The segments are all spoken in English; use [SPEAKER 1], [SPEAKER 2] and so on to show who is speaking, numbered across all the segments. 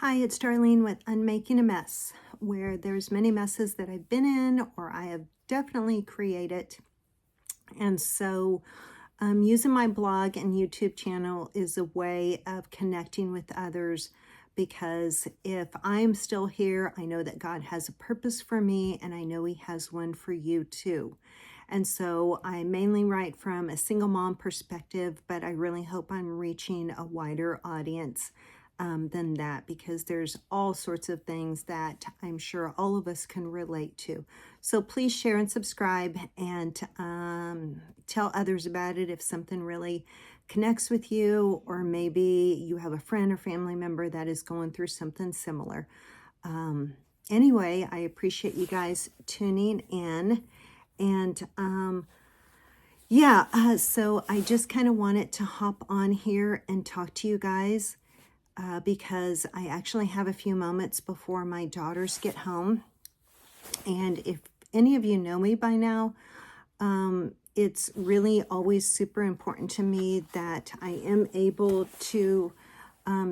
[SPEAKER 1] Hi, it's Darlene with Unmaking a Mess, where there's many messes that I've been in or I have definitely created. And so using my blog and YouTube channel is a way of connecting with others, because if I'm still here, I know that God has a purpose for me, and I know He has one for you too. And so I mainly write from a single mom perspective, but I really hope I'm reaching a wider audience than that, because there's all sorts of things that I'm sure all of us can relate to. So please share and subscribe, and tell others about it if something really connects with you, or maybe you have a friend or family member that is going through something similar. Anyway, I appreciate you guys tuning in. And so I just kind of wanted to hop on here and talk to you guys because I actually have a few moments before my daughters get home. And if any of you know me by now, it's really always super important to me that I am able to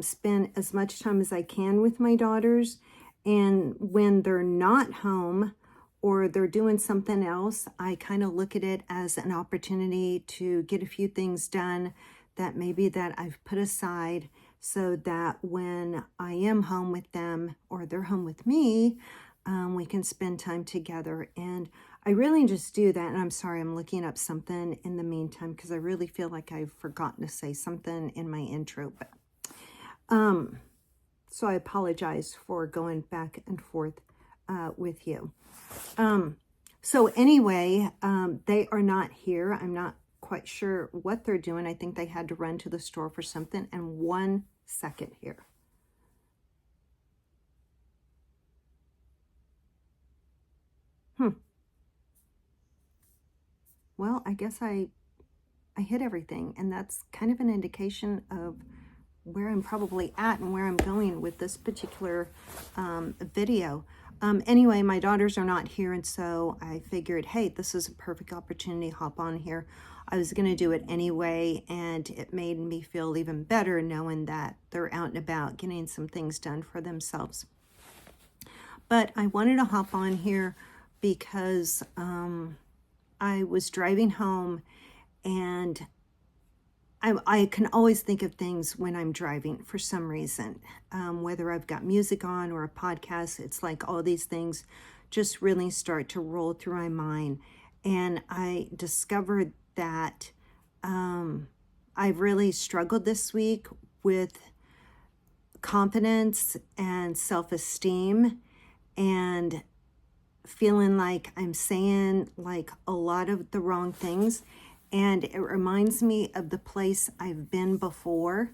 [SPEAKER 1] spend as much time as I can with my daughters. And when they're not home or they're doing something else, I kind of look at it as an opportunity to get a few things done that maybe that I've put aside, so that when I am home with them or they're home with me, we can spend time together. And I really just do that. And I'm sorry, I'm looking up something in the meantime because I really feel like I've forgotten to say something in my intro. But so I apologize for going back and forth with you. So anyway, they are not here. I'm not quite sure what they're doing. I think they had to run to the store for something. And 1 second here. Well, I guess I hit everything, and that's kind of an indication of where I'm probably at and where I'm going with this particular video. Anyway, my daughters are not here, and so I figured, hey, this is a perfect opportunity to hop on here. I was going to do it anyway, and it made me feel even better knowing that they're out and about getting some things done for themselves. But I wanted to hop on here because I was driving home, and I can always think of things when I'm driving for some reason, whether I've got music on or a podcast. It's like all these things just really start to roll through my mind. And I discovered that I've really struggled this week with confidence and self-esteem, and feeling like I'm saying like a lot of the wrong things. And it reminds me of the place I've been before,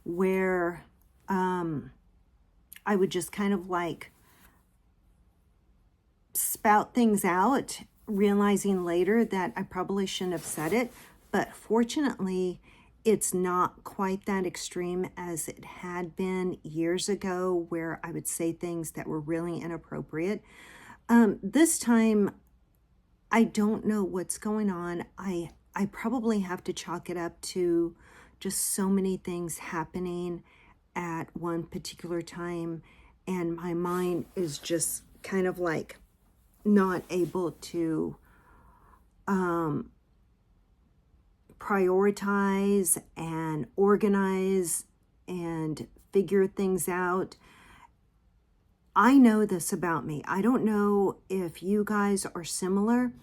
[SPEAKER 1] where I would just kind of like spout things out, realizing later that I probably shouldn't have said it. But fortunately, it's not quite that extreme as it had been years ago, where I would say things that were really inappropriate. This time, I don't know what's going on. I probably have to chalk it up to just so many things happening at one particular time, and my mind is just kind of like not able to prioritize and organize and figure things out. I know this about me. I don't know if you guys are similar,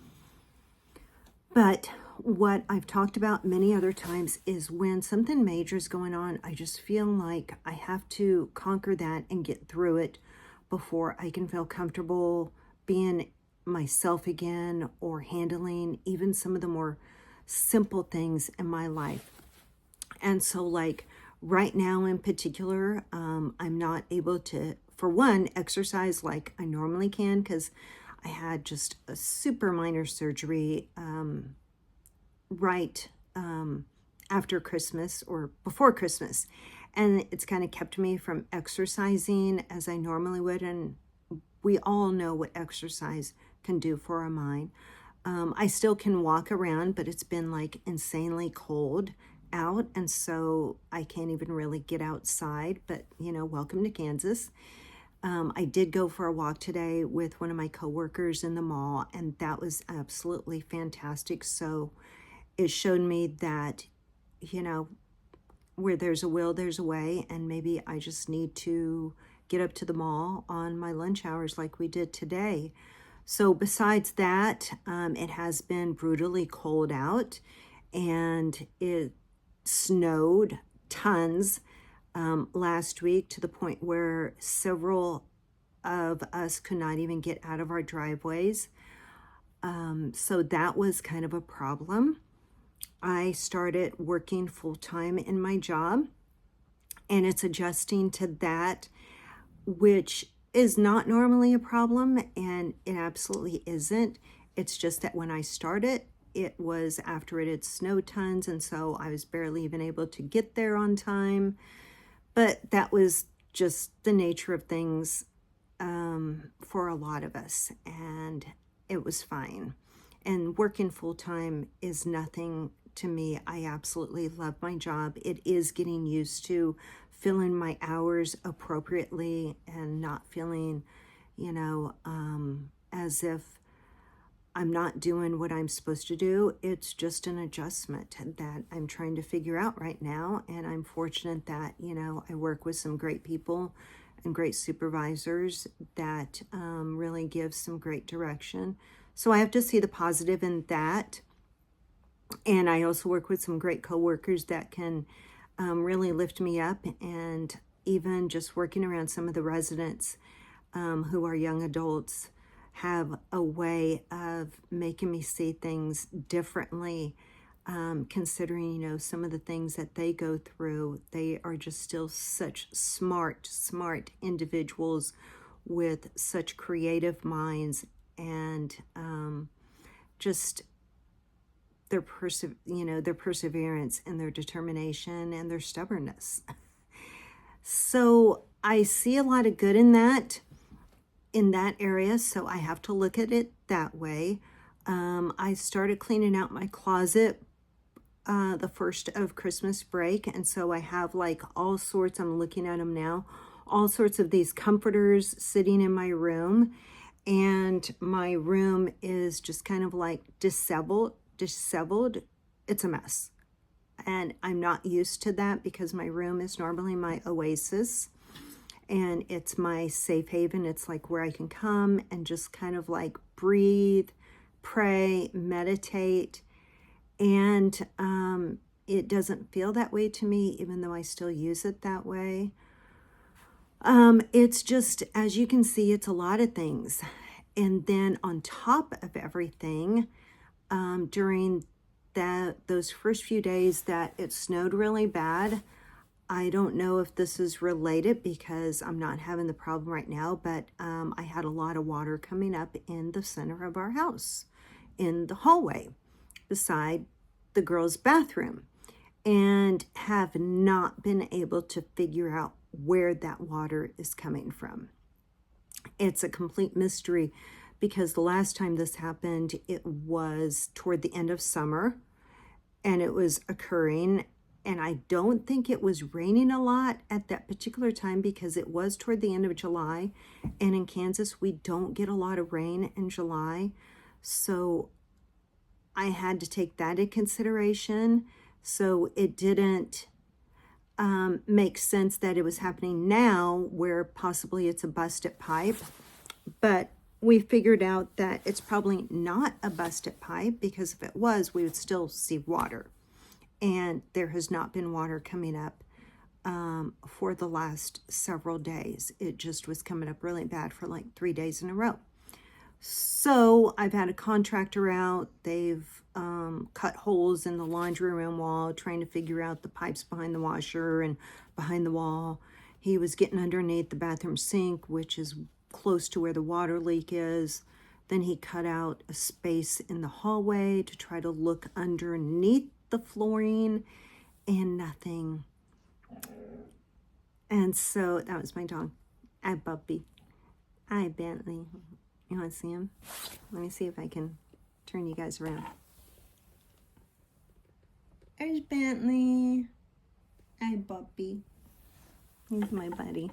[SPEAKER 1] but what I've talked about many other times is when something major is going on, I just feel like I have to conquer that and get through it before I can feel comfortable being myself again, or handling even some of the more simple things in my life. And so like right now in particular, I'm not able to, for one, exercise like I normally can, because I had just a super minor surgery right after Christmas or before Christmas. And it's kind of kept me from exercising as I normally would. And we all know what exercise can do for our mind. I still can walk around, but it's been like insanely cold out, and so I can't even really get outside, but you know, welcome to Kansas. I did go for a walk today with one of my coworkers in the mall, and that was absolutely fantastic. So it showed me that, you know, where there's a will, there's a way, and maybe I just need to get up to the mall on my lunch hours like we did today. So besides that, it has been brutally cold out, and it snowed tons last week, to the point where several of us could not even get out of our driveways. So that was kind of a problem. I started working full-time in my job, and it's adjusting to that, which is not normally a problem, and it absolutely isn't. It's just that when I started, it was after it had snowed tons, and so I was barely even able to get there on time. But that was just the nature of things for a lot of us, and it was fine. And working full-time is nothing to me. I absolutely love my job. It is getting used to filling my hours appropriately and not feeling, you know, as if I'm not doing what I'm supposed to do. It's just an adjustment that I'm trying to figure out right now. And I'm fortunate that, you know, I work with some great people and great supervisors that really give some great direction. So I have to see the positive in that. And I also work with some great coworkers that can really lift me up. And even just working around some of the residents who are young adults have a way of making me see things differently, considering, you know, some of the things that they go through. They are just still such smart individuals with such creative minds, and just their their perseverance and their determination and their stubbornness. So I see a lot of good in that area, so I have to look at it that way. I started cleaning out my closet the first of Christmas break, and so I have like all sorts, I'm looking at them now, all sorts of these comforters sitting in my room, and my room is just kind of like disheveled. It's a mess, and I'm not used to that because my room is normally my oasis, and it's my safe haven. It's like where I can come and just kind of like breathe, pray, meditate. And it doesn't feel that way to me, even though I still use it that way. It's just, as you can see, it's a lot of things. And then on top of everything, during those first few days that it snowed really bad, I don't know if this is related because I'm not having the problem right now, but I had a lot of water coming up in the center of our house, in the hallway, beside the girls' bathroom, and have not been able to figure out where that water is coming from. It's a complete mystery because the last time this happened, it was toward the end of summer, and it was occurring. And I don't think it was raining a lot at that particular time because it was toward the end of July. And in Kansas, we don't get a lot of rain in July. So I had to take that into consideration. So it didn't make sense that it was happening now where possibly it's a busted pipe. But we figured out that it's probably not a busted pipe, because if it was, we would still see water. And there has not been water coming up for the last several days. It just was coming up really bad for like 3 days in a row. So I've had a contractor out. They've cut holes in the laundry room wall, trying to figure out the pipes behind the washer and behind the wall. He was getting underneath the bathroom sink, which is close to where the water leak is. Then he cut out a space in the hallway to try to look underneath the flooring, and nothing. And so that was my dog. Hi, Bumpy. Hi, Bentley. You want to see him? Let me see if I can turn you guys around. There's Bentley. Hi, Bumpy. He's my buddy.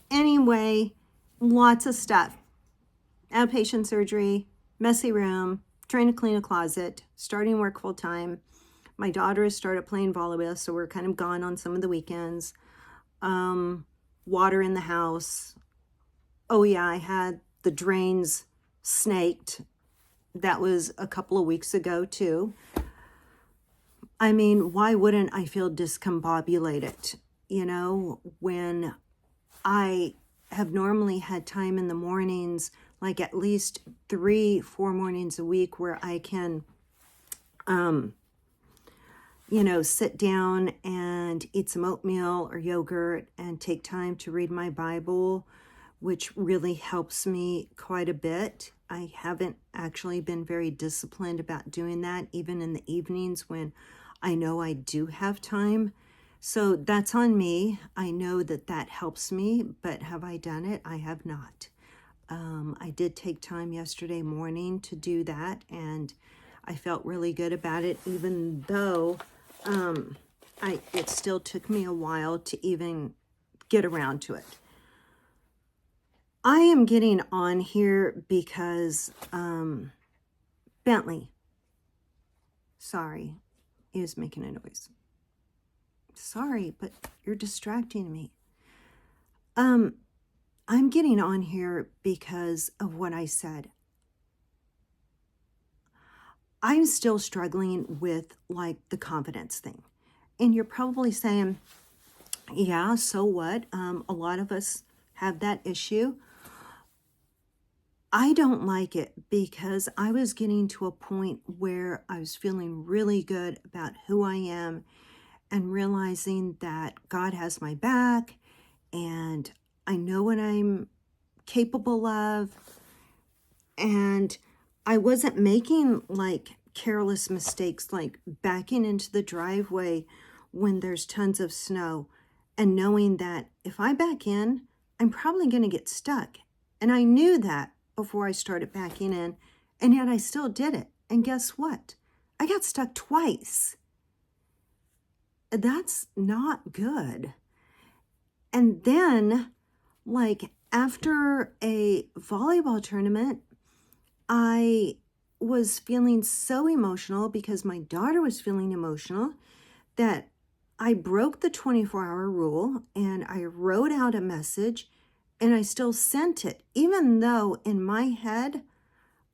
[SPEAKER 1] Anyway, lots of stuff. Outpatient surgery, messy room, trying to clean a closet, starting work full time. My daughter has started playing volleyball, so we're kind of gone on some of the weekends. Water in the house. Oh yeah, I had the drains snaked. That was a couple of weeks ago too. I mean, why wouldn't I feel discombobulated, when I have normally had time in the mornings, like at least 3-4 mornings a week where I can, sit down and eat some oatmeal or yogurt and take time to read my Bible, which really helps me quite a bit. I haven't actually been very disciplined about doing that, even in the evenings when I know I do have time. So that's on me. I know that that helps me, but have I done it? I have not. I did take time yesterday morning to do that, and I felt really good about it, even though it still took me a while to even get around to it. I am getting on here because Bentley, sorry, he was making a noise. Sorry, but you're distracting me. I'm getting on here because of what I said. I'm still struggling with like the confidence thing. And you're probably saying, yeah, so what? A lot of us have that issue. I don't like it because I was getting to a point where I was feeling really good about who I am and realizing that God has my back and I know what I'm capable of. And I wasn't making like careless mistakes, like backing into the driveway when there's tons of snow and knowing that if I back in, I'm probably going to get stuck. And I knew that before I started backing in, and yet I still did it. And guess what? I got stuck twice. That's not good. And then, like after a volleyball tournament, I was feeling so emotional because my daughter was feeling emotional that I broke the 24-hour rule and I wrote out a message and I still sent it, even though in my head,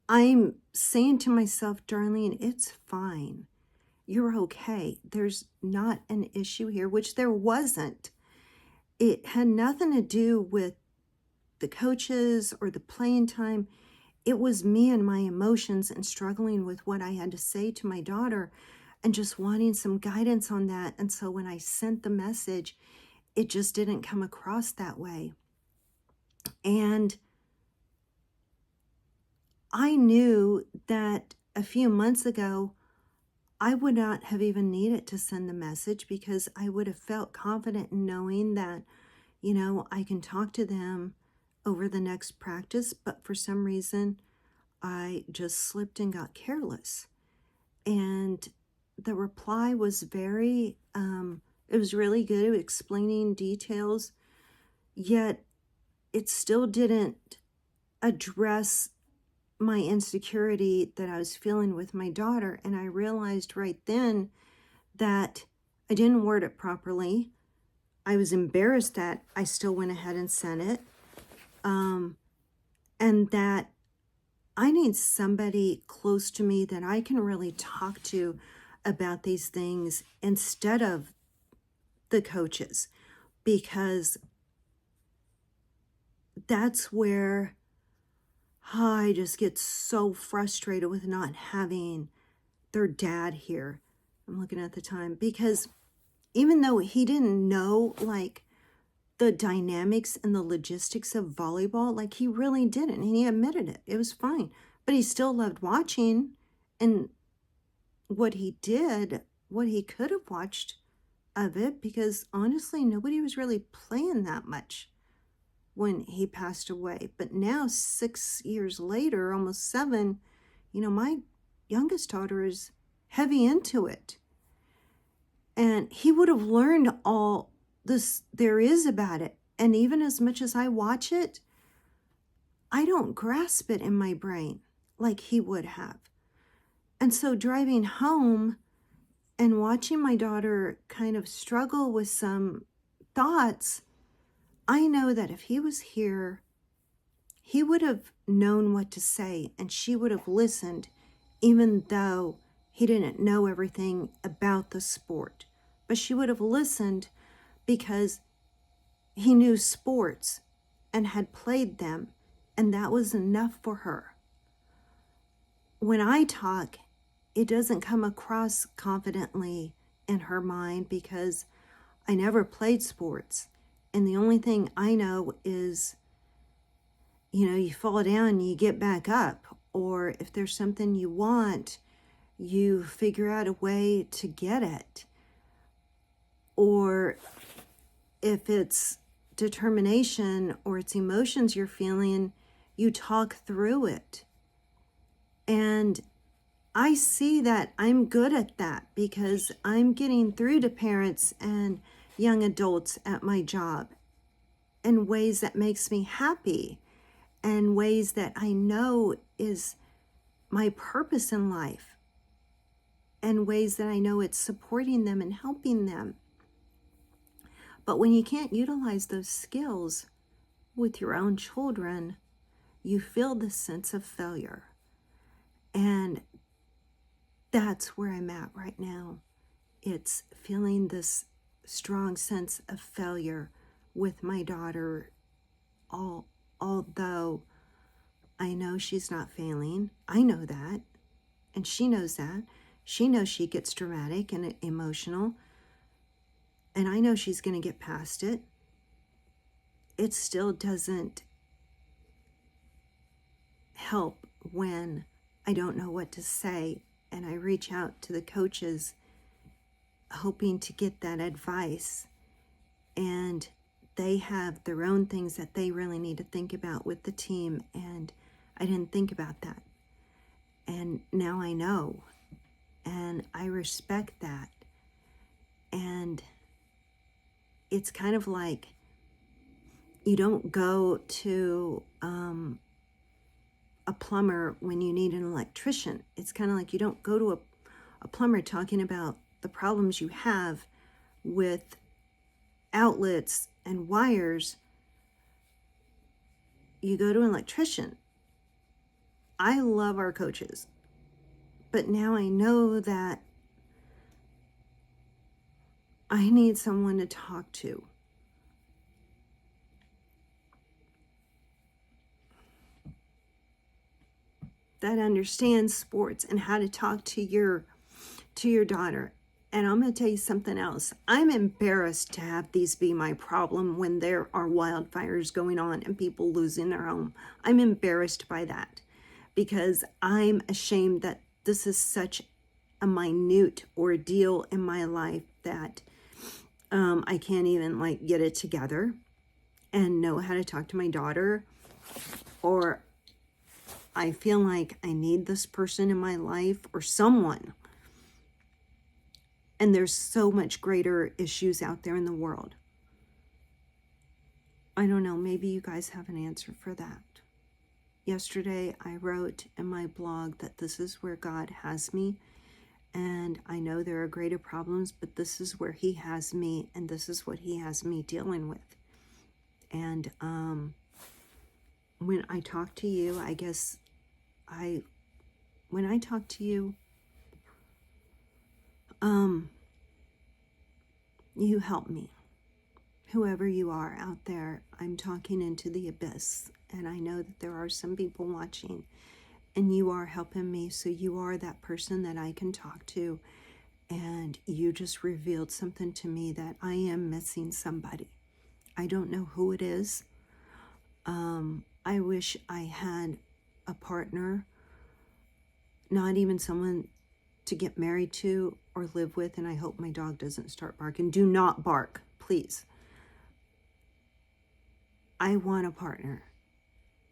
[SPEAKER 1] I'm saying to myself, Darlene, it's fine. You're okay. There's not an issue here, which there wasn't. It had nothing to do with the coaches or the playing time. It was me and my emotions and struggling with what I had to say to my daughter and just wanting some guidance on that. And so when I sent the message, it just didn't come across that way. And I knew that a few months ago, I would not have even needed to send the message because I would have felt confident in knowing that, I can talk to them over the next practice. But for some reason, I just slipped and got careless. And the reply was it was really good. It was explaining details, yet it still didn't address my insecurity that I was feeling with my daughter. And I realized right then that I didn't word it properly. I was embarrassed that I still went ahead and sent it. And that I need somebody close to me that I can really talk to about these things instead of the coaches, because that's where I just get so frustrated with not having their dad here. I'm looking at the time because even though he didn't know like the dynamics and the logistics of volleyball, like he really didn't, and he admitted it. It was fine, but he still loved watching, and what he did, what he could have watched of it, because honestly, nobody was really playing that much when he passed away. But now 6 years later, almost 7, my youngest daughter is heavy into it. And he would have learned all this there is about it. And even as much as I watch it, I don't grasp it in my brain like he would have. And so driving home and watching my daughter kind of struggle with some thoughts, I know that if he was here, he would have known what to say and she would have listened, even though he didn't know everything about the sport. But she would have listened because he knew sports and had played them, and that was enough for her. When I talk, it doesn't come across confidently in her mind because I never played sports. And the only thing I know is, you fall down, you get back up. Or if there's something you want, you figure out a way to get it. Or if it's determination or it's emotions you're feeling, you talk through it. And I see that I'm good at that because I'm getting through to parents and young adults at my job in ways that makes me happy and ways that I know is my purpose in life and ways that I know it's supporting them and helping them. But when you can't utilize those skills with your own children, you feel this sense of failure. And that's where I'm at right now. It's feeling this strong sense of failure with my daughter, although I know she's not failing. I know that, and she knows that. She knows she gets dramatic and emotional, and I know she's going to get past it. It still doesn't help when I don't know what to say, and I reach out to the coaches hoping to get that advice, and they have their own things that they really need to think about with the team, and I didn't think about that. And now I know, and I respect that. And it's kind of like you don't go to a plumber when you need an electrician. It's kind of like you don't go to a plumber talking about the problems you have with outlets and wires. You go to an electrician. I love our coaches, but now I know that I need someone to talk to. That understands sports and how to talk to your daughter. And I'm going to tell you something else. I'm embarrassed to have these be my problem when there are wildfires going on and people losing their home. I'm embarrassed by that because I'm ashamed that this is such a minute ordeal in my life that I can't even get it together and know how to talk to my daughter, or I feel like I need this person in my life or someone. And there's so much greater issues out there in the world. I don't know, maybe you guys have an answer for that. Yesterday, I wrote in my blog that this is where God has me. And I know there are greater problems, but this is where he has me, and this is what he has me dealing with. And when I talk to you, I guess when I talk to you, you help me. Whoever you are out there, I'm talking into the abyss, and I know that there are some people watching, and you are helping me, so you are that person that I can talk to, and you just revealed something to me that I am missing somebody. I don't know who it is. I wish I had a partner, not even someone to get married to or live with, and I hope my dog doesn't start barking. Do not bark, please. I want a partner.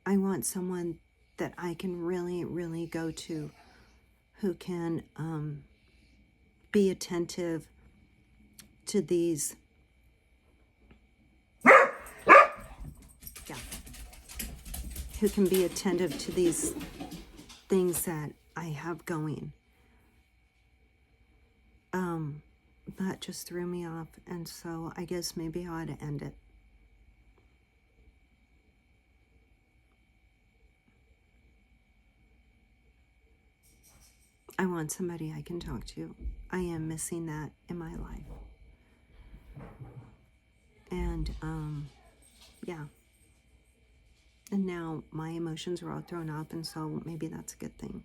[SPEAKER 1] I want someone that I can really, really go to, who can be attentive to these. Yeah. Who can be attentive to these things that I have going. That just threw me off, and so I guess maybe I ought to end it. I want somebody I can talk to. I am missing that in my life. And, yeah. And now my emotions are all thrown off, and so maybe that's a good thing.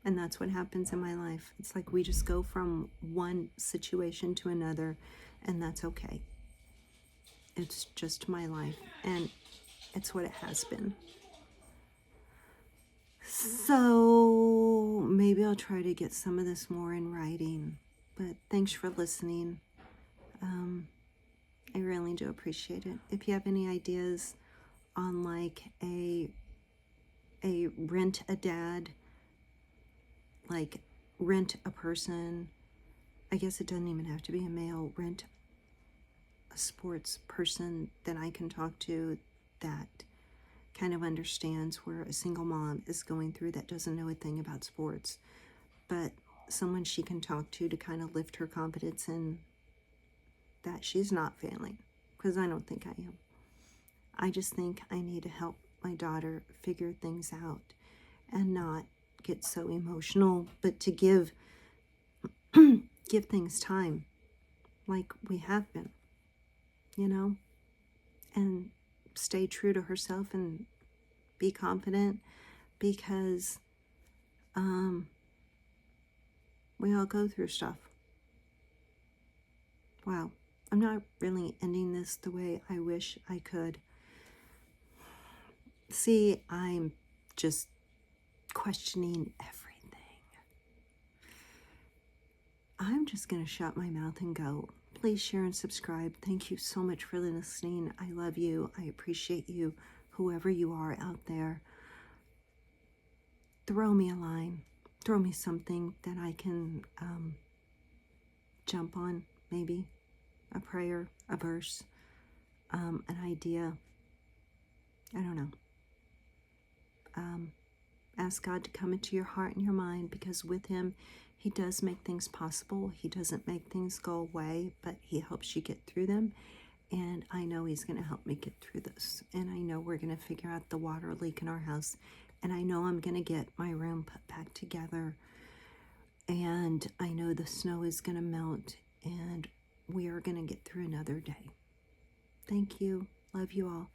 [SPEAKER 1] And that's what happens in my life. It's like we just go from one situation to another, and that's okay. It's just my life, and it's what it has been. So maybe I'll try to get some of this more in writing. But thanks for listening. I really do appreciate it. If you have any ideas on like a rent a dad, like rent a person, I guess it doesn't even have to be a male, rent a sports person that I can talk to that kind of understands where a single mom is going through that doesn't know a thing about sports, but someone she can talk to kind of lift her confidence in that she's not failing, because I don't think I am. I just think I need to help my daughter figure things out and not get so emotional, but to give things time like we have been, you know, and stay true to herself and be confident, because we all go through stuff. Wow, I'm not really ending this the way I wish I could. See, I'm just questioning everything. I'm just going to shut my mouth and go. Please share and subscribe. Thank you so much for listening. I love you. I appreciate you, whoever you are out there. Throw me a line. Throw me something that I can jump on, maybe. A prayer, a verse, an idea. I don't know. Ask God to come into your heart and your mind, because with Him, He does make things possible. He doesn't make things go away, but He helps you get through them. And I know He's going to help me get through this. And I know we're going to figure out the water leak in our house. And I know I'm going to get my room put back together. And I know the snow is going to melt. And we are going to get through another day. Thank you. Love you all.